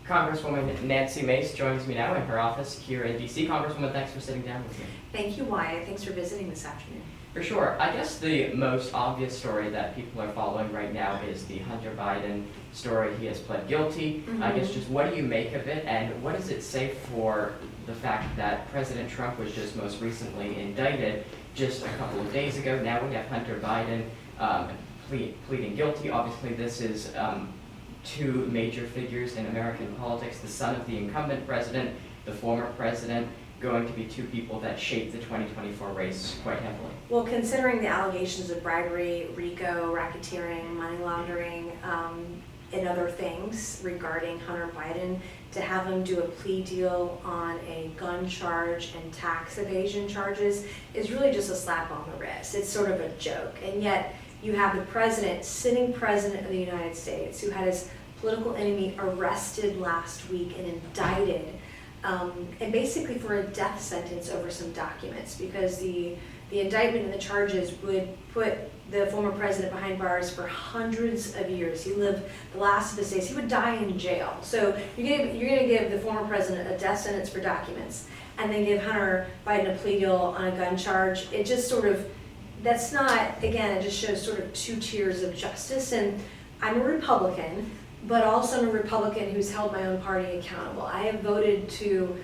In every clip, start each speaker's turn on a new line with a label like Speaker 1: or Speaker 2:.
Speaker 1: Congresswoman Nancy Mace joins me now in her office here in DC. Congresswoman, thanks for sitting down with me.
Speaker 2: Thank you, Wyatt. Thanks for visiting this afternoon.
Speaker 1: For sure. I guess the most obvious story that people are following right now is the Hunter Biden story. He has pled guilty. I guess just what do you make of it, and what does it say for the fact that President Trump was just most recently indicted just a couple of days ago? Now we have Hunter Biden pleading guilty. Obviously, this is two major figures in American politics, the son of the incumbent president, the former president, going to be two people that shape the 2024 race quite heavily.
Speaker 2: Well, considering the allegations of bribery, RICO, racketeering, money laundering, and other things regarding Hunter Biden, to have him do a plea deal on a gun charge and tax evasion charges is really just a slap on the wrist. It's sort of a joke. And yet you have the president, sitting president of the United States, who had his political enemy arrested last week and indicted, and basically for a death sentence over some documents, because the indictment and the charges would put the former president behind bars for hundreds of years. He lived the last of his days. He would die in jail. So you're gonna give the former president a death sentence for documents, and then give Hunter Biden a plea deal on a gun charge. It just sort of, that's not, again, it just shows sort of two tiers of justice. And I'm a Republican, but also I'm a Republican who's held my own party accountable. I have voted to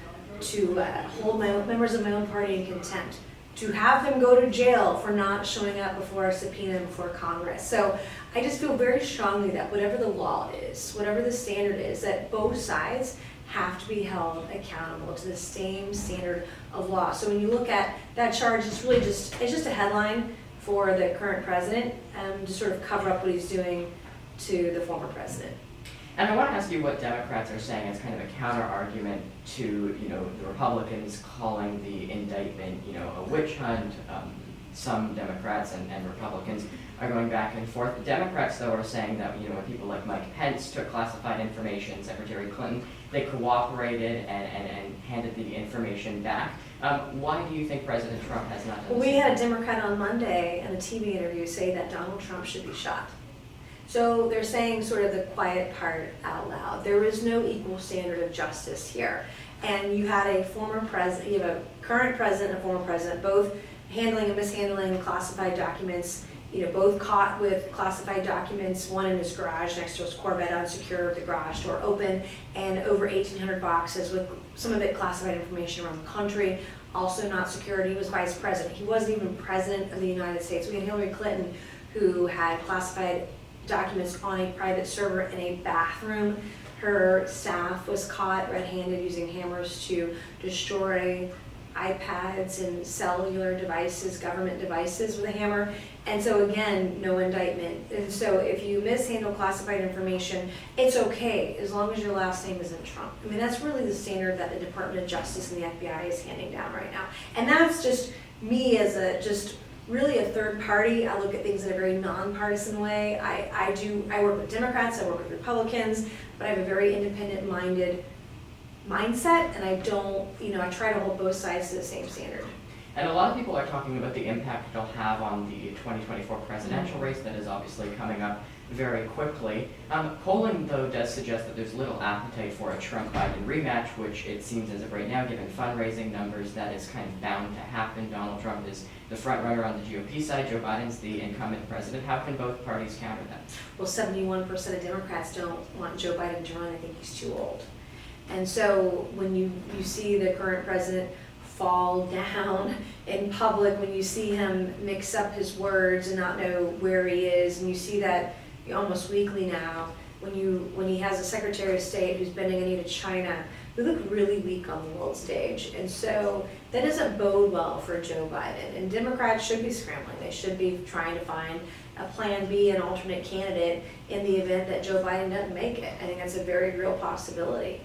Speaker 2: hold members of my own party in contempt, to have them go to jail for not showing up before a subpoena before Congress. So I just feel very strongly that whatever the law is, whatever the standard is, that both sides have to be held accountable to the same standard of law. So when you look at that charge, it's really just a headline for the current president, to sort of cover up what he's doing to the former president.
Speaker 1: And I want to ask you what Democrats are saying as kind of a counter argument to, the Republicans calling the indictment, a witch hunt. Some Democrats and Republicans are going back and forth. The Democrats, though, are saying that, when people like Mike Pence took classified information, Secretary Clinton, they cooperated and handed the information back. Why do you think President Trump has not done this?
Speaker 2: Well, we had a Democrat on Monday in a TV interview say that Donald Trump should be shot. So they're saying sort of the quiet part out loud. There is no equal standard of justice here. And you had a former president, you have a current president and a former president, both handling and mishandling classified documents, both caught with classified documents, one in his garage next to his Corvette unsecured, the garage door open, and over 1,800 boxes with some of it classified information around the country, also not secured. He was vice president. He wasn't even president of the United States. We had Hillary Clinton, who had classified documents on a private server in a bathroom. Her staff was caught red-handed using hammers to destroy iPads and cellular devices, government devices with a hammer. And so again, no indictment. And so if you mishandle classified information, it's okay as long as your last name isn't Trump. I mean, that's really the standard that the Department of Justice and the FBI is handing down right now. And that's just me as really a third party. I look at things in a very nonpartisan way. I work with Democrats, I work with Republicans, but I have a very independent-minded mindset, and I don't, I try to hold both sides to the same standard.
Speaker 1: And a lot of people are talking about the impact it'll have on the 2024 presidential race that is obviously coming up very quickly. Polling, though, does suggest that there's little appetite for a Trump-Biden rematch, which it seems as of right now, given fundraising numbers, that is kind of bound to happen. Donald Trump is the front runner on the GOP side. Joe Biden's the incumbent president. How can both parties counter that?
Speaker 2: Well, 71% of Democrats don't want Joe Biden to run. I think he's too old. And so when you see the current president fall down in public, when you see him mix up his words and not know where he is, and you see that almost weekly now, when he has a Secretary of State who's bending a knee to China, we look really weak on the world stage. And so that doesn't bode well for Joe Biden. And Democrats should be scrambling. They should be trying to find a plan B, an alternate candidate, in the event that Joe Biden doesn't make it. I think that's a very real possibility.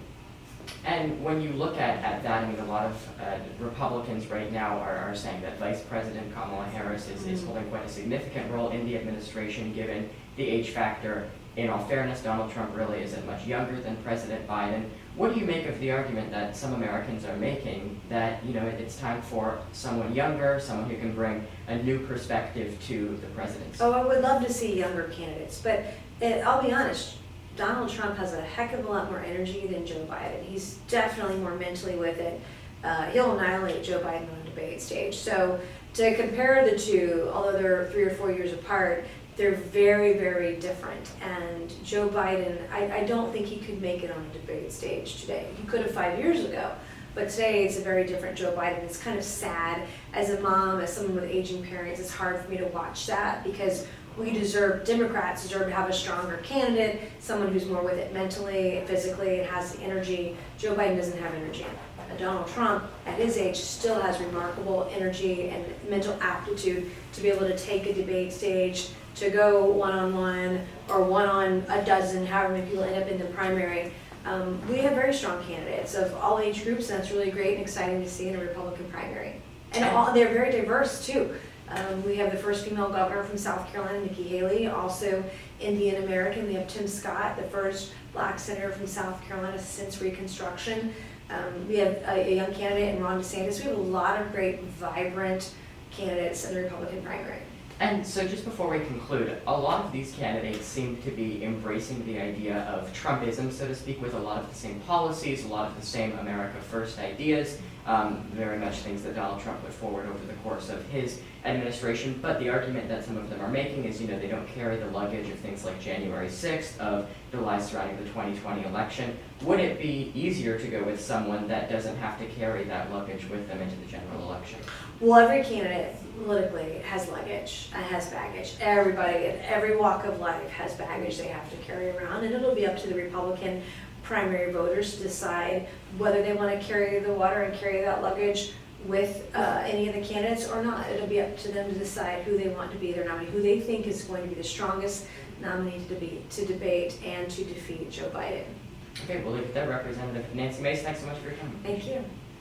Speaker 1: And when you look at that, I mean, a lot of Republicans right now are saying that Vice President Kamala Harris is holding quite a significant role in the administration, given the age factor. In all fairness, Donald Trump really isn't much younger than President Biden. What do you make of the argument that some Americans are making that, it's time for someone younger, someone who can bring a new perspective to the presidency?
Speaker 2: Oh, I would love to see younger candidates, but I'll be honest, Donald Trump has a heck of a lot more energy than Joe Biden. He's definitely more mentally with it. He'll annihilate Joe Biden on the debate stage. So to compare the two, although they're 3 or 4 years apart, they're very, very different. And Joe Biden, I don't think he could make it on a debate stage today. He could have 5 years ago. But today it's a very different Joe Biden. It's kind of sad. As a mom, as someone with aging parents, it's hard for me to watch that because Democrats deserve to have a stronger candidate, someone who's more with it mentally, physically, and has the energy. Joe Biden doesn't have energy. Donald Trump, at his age, still has remarkable energy and mental aptitude to be able to take a debate stage, to go one-on-one or one on a dozen, however many people end up in the primary. We have very strong candidates of all age groups, and that's really great and exciting to see in a Republican primary. And they're very diverse, too. We have the first female governor from South Carolina, Nikki Haley, also Indian American. We have Tim Scott, the first black senator from South Carolina since Reconstruction. We have a young candidate in Ron DeSantis. We have a lot of great, vibrant candidates in the Republican primary.
Speaker 1: And so just before we conclude, a lot of these candidates seem to be embracing the idea of Trumpism, so to speak, with a lot of the same policies, a lot of the same America First ideas, very much things that Donald Trump put forward over the course of his administration. But the argument that some of them are making is, they don't carry the luggage of things like January 6th, of the lies surrounding the 2020 election. Would it be easier to go with someone that doesn't have to carry that luggage with them into the general election?
Speaker 2: Well, every candidate politically has luggage, has baggage. Everybody in every walk of life has baggage they have to carry around, and it'll be up to the Republican primary voters to decide whether they want to carry the water and carry that luggage with any of the candidates or not. It'll be up to them to decide who they want to be their nominee, who they think is going to be the strongest nominee to debate and to defeat Joe Biden.
Speaker 1: Okay, we'll leave it there. Representative Nancy Mace, thanks so much for your time.
Speaker 2: Thank you.